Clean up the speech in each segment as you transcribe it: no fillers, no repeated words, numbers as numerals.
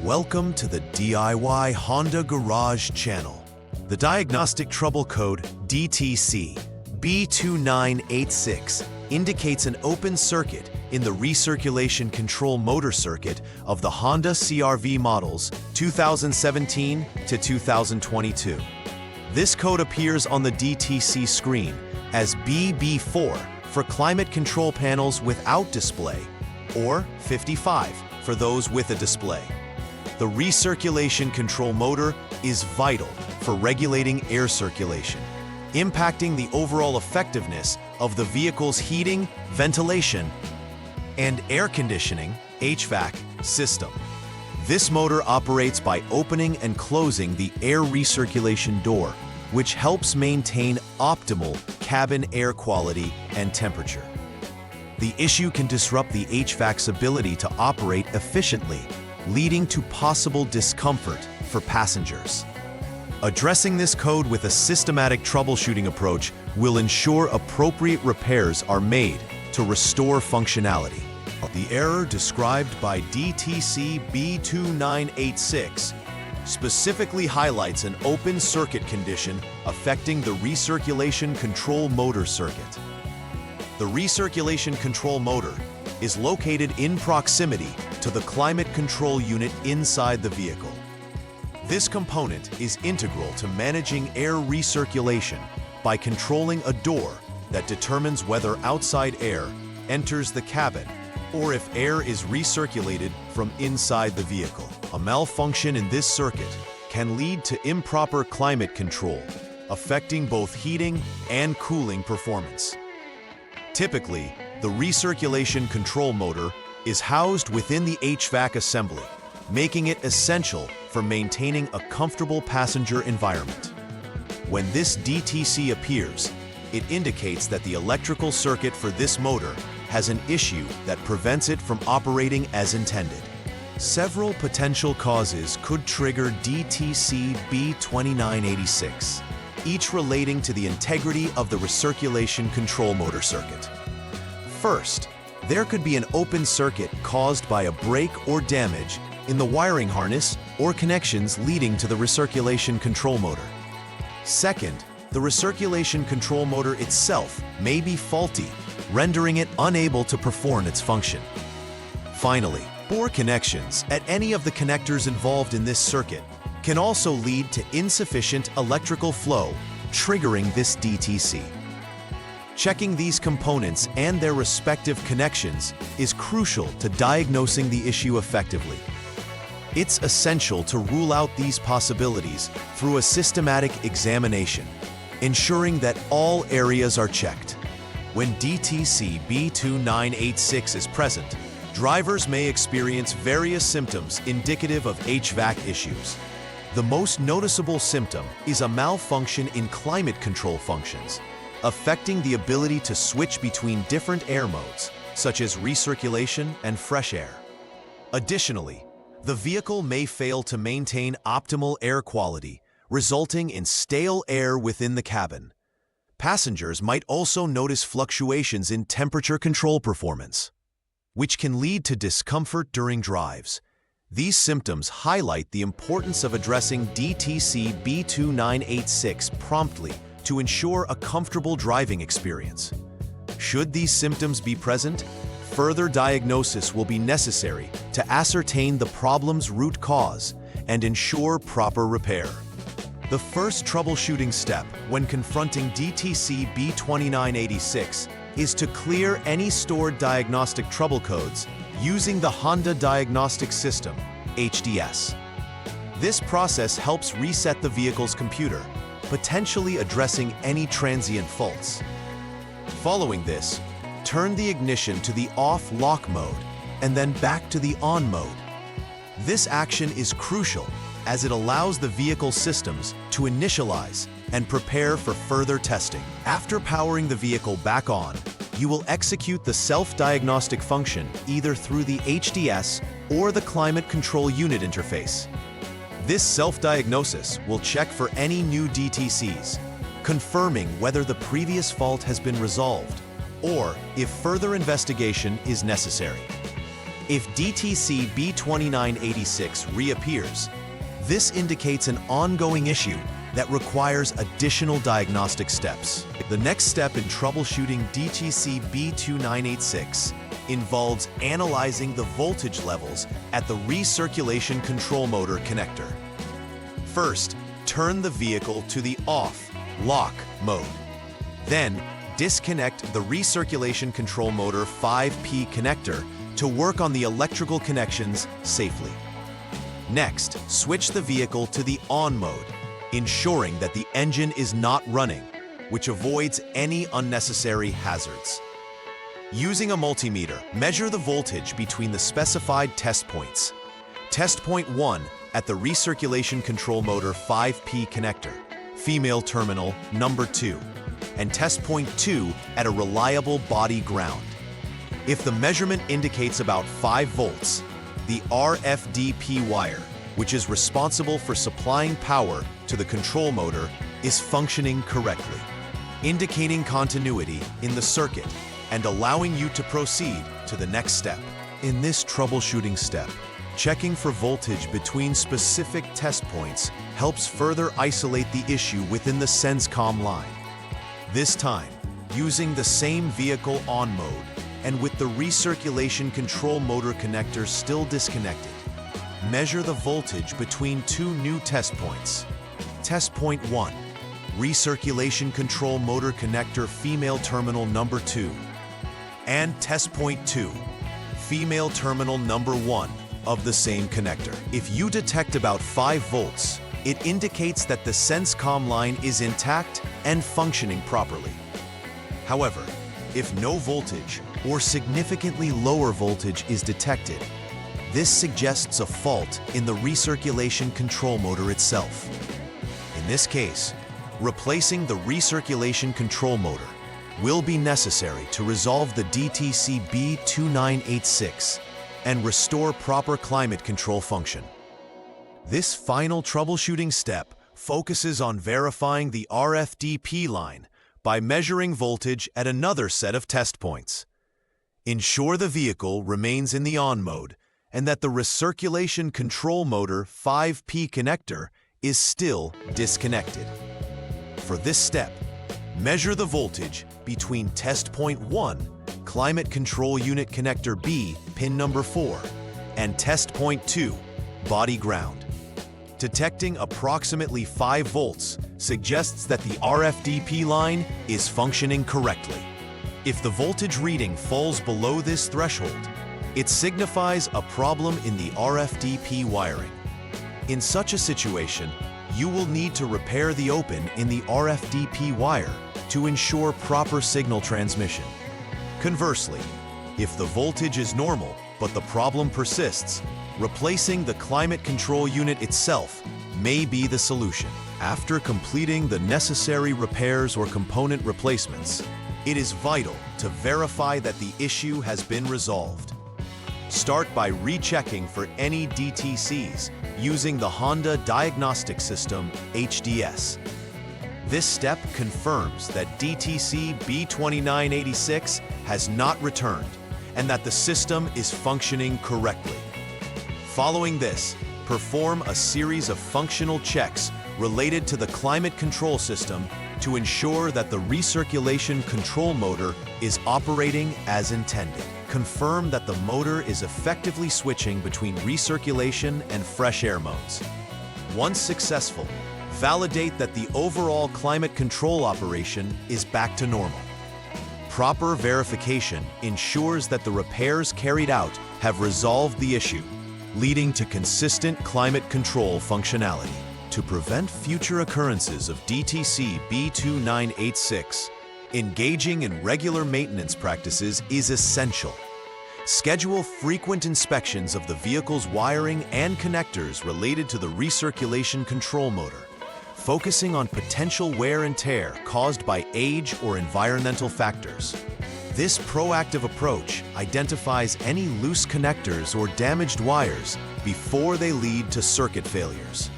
Welcome to the DIY Honda Garage channel. The diagnostic trouble code DTC B2986 indicates an open circuit in the recirculation control motor circuit of the Honda CRV models 2017 to 2022. This code appears on the DTC screen as BB4 for climate control panels without display, or 55 for those with a display. The recirculation control motor is vital for regulating air circulation, impacting the overall effectiveness of the vehicle's heating, ventilation, and air conditioning (HVAC) system. This motor operates by opening and closing the air recirculation door, which helps maintain optimal cabin air quality and temperature. The issue can disrupt the HVAC's ability to operate efficiently, leading to possible discomfort for passengers. Addressing this code with a systematic troubleshooting approach will ensure appropriate repairs are made to restore functionality. The error described by DTC B2986 specifically highlights an open circuit condition affecting the recirculation control motor circuit. The recirculation control motor is located in proximity to the climate control unit inside the vehicle. This component is integral to managing air recirculation by controlling a door that determines whether outside air enters the cabin or if air is recirculated from inside the vehicle. A malfunction in this circuit can lead to improper climate control, affecting both heating and cooling performance. Typically, the recirculation control motor is housed within the HVAC assembly, making it essential for maintaining a comfortable passenger environment. When this DTC appears, it indicates that the electrical circuit for this motor has an issue that prevents it from operating as intended. Several potential causes could trigger DTC B2986, each relating to the integrity of the recirculation control motor circuit. First, there could be an open circuit caused by a break or damage in the wiring harness or connections leading to the recirculation control motor. Second, the recirculation control motor itself may be faulty, rendering it unable to perform its function. Finally, poor connections at any of the connectors involved in this circuit can also lead to insufficient electrical flow, triggering this DTC. Checking these components and their respective connections is crucial to diagnosing the issue effectively. It's essential to rule out these possibilities through a systematic examination, ensuring that all areas are checked. When DTC B2986 is present, drivers may experience various symptoms indicative of HVAC issues. The most noticeable symptom is a malfunction in climate control functions, affecting the ability to switch between different air modes, such as recirculation and fresh air. Additionally, the vehicle may fail to maintain optimal air quality, resulting in stale air within the cabin. Passengers might also notice fluctuations in temperature control performance, which can lead to discomfort during drives. These symptoms highlight the importance of addressing DTC B2986 promptly to ensure a comfortable driving experience. Should these symptoms be present, further diagnosis will be necessary to ascertain the problem's root cause and ensure proper repair. The first troubleshooting step when confronting DTC B2986 is to clear any stored diagnostic trouble codes using the Honda Diagnostic System, HDS. This process helps reset the vehicle's computer, potentially addressing any transient faults. Following this, turn the ignition to the off-lock mode and then back to the on mode. This action is crucial as it allows the vehicle systems to initialize and prepare for further testing. After powering the vehicle back on, you will execute the self-diagnostic function either through the HDS or the climate control unit interface. This self-diagnosis will check for any new DTCs, confirming whether the previous fault has been resolved or if further investigation is necessary. If DTC B2986 reappears, this indicates an ongoing issue that requires additional diagnostic steps. The next step in troubleshooting DTC B2986 involves analyzing the voltage levels at the recirculation control motor connector. First, turn the vehicle to the off, lock mode. Then, disconnect the recirculation control motor 5P connector to work on the electrical connections safely. Next, switch the vehicle to the on mode, ensuring that the engine is not running, which avoids any unnecessary hazards. Using a multimeter, measure the voltage between the specified test points. Test point 1 at the recirculation control motor 5P connector, female terminal number 2, and test point 2 at a reliable body ground. If the measurement indicates about 5 volts, the RFDP wire, which is responsible for supplying power to the control motor, is functioning correctly, indicating continuity in the circuit and allowing you to proceed to the next step. In this troubleshooting step, checking for voltage between specific test points helps further isolate the issue within the SENSCOM line. This time, using the same vehicle on mode and with the recirculation control motor connector still disconnected, measure the voltage between 2 new test points. Test point 1, recirculation control motor connector female terminal number 2, and test point 2, female terminal number 1 of the same connector. If you detect about 5 volts, it indicates that the SENSCOM line is intact and functioning properly. However, if no voltage or significantly lower voltage is detected, this suggests a fault in the recirculation control motor itself. In this case, replacing the recirculation control motor will be necessary to resolve the DTC B2986 and restore proper climate control function. This final troubleshooting step focuses on verifying the RFDP line by measuring voltage at another set of test points. Ensure the vehicle remains in the on mode and that the recirculation control motor 5P connector is still disconnected. For this step, measure the voltage between test point 1, climate control unit connector B, pin number 4, and test point 2, body ground. Detecting approximately 5 volts suggests that the RFDP line is functioning correctly. If the voltage reading falls below this threshold, it signifies a problem in the RFDP wiring. In such a situation, you will need to repair the open in the RFDP wire to ensure proper signal transmission. Conversely, if the voltage is normal but the problem persists, replacing the climate control unit itself may be the solution. After completing the necessary repairs or component replacements, it is vital to verify that the issue has been resolved. Start by rechecking for any DTCs using the Honda Diagnostic System HDS. This step confirms that DTC B2986 has not returned and that the system is functioning correctly. Following this, perform a series of functional checks related to the climate control system to ensure that the recirculation control motor is operating as intended. Confirm that the motor is effectively switching between recirculation and fresh air modes. Once successful, validate that the overall climate control operation is back to normal. Proper verification ensures that the repairs carried out have resolved the issue, leading to consistent climate control functionality. To prevent future occurrences of DTC B2986, engaging in regular maintenance practices is essential. Schedule frequent inspections of the vehicle's wiring and connectors related to the recirculation control motor, focusing on potential wear and tear caused by age or environmental factors. This proactive approach identifies any loose connectors or damaged wires before they lead to circuit failures.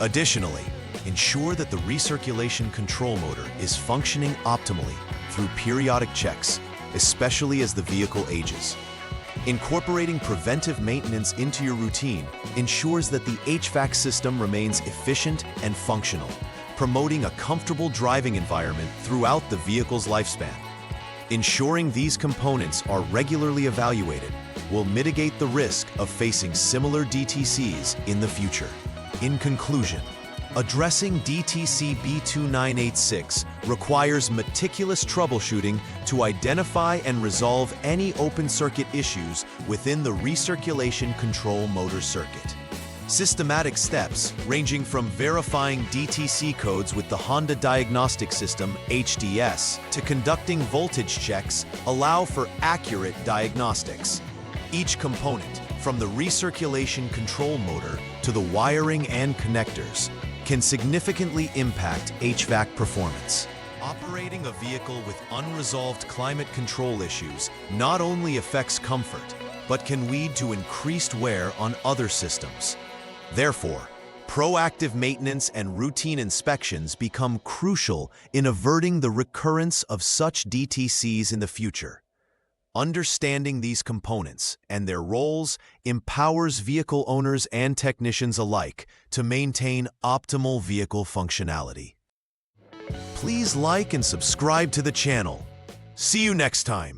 Additionally, ensure that the recirculation control motor is functioning optimally through periodic checks, especially as the vehicle ages. Incorporating preventive maintenance into your routine ensures that the HVAC system remains efficient and functional, promoting a comfortable driving environment throughout the vehicle's lifespan. Ensuring these components are regularly evaluated will mitigate the risk of facing similar DTCs in the future. In conclusion, addressing DTC B2986 requires meticulous troubleshooting to identify and resolve any open circuit issues within the recirculation control motor circuit. Systematic steps, ranging from verifying DTC codes with the Honda Diagnostic System (HDS) to conducting voltage checks, allow for accurate diagnostics. Each component, from the recirculation control motor to the wiring and connectors, can significantly impact HVAC performance. Operating a vehicle with unresolved climate control issues not only affects comfort, but can lead to increased wear on other systems. Therefore, proactive maintenance and routine inspections become crucial in averting the recurrence of such DTCs in the future. Understanding these components and their roles empowers vehicle owners and technicians alike to maintain optimal vehicle functionality. Please like and subscribe to the channel. See you next time.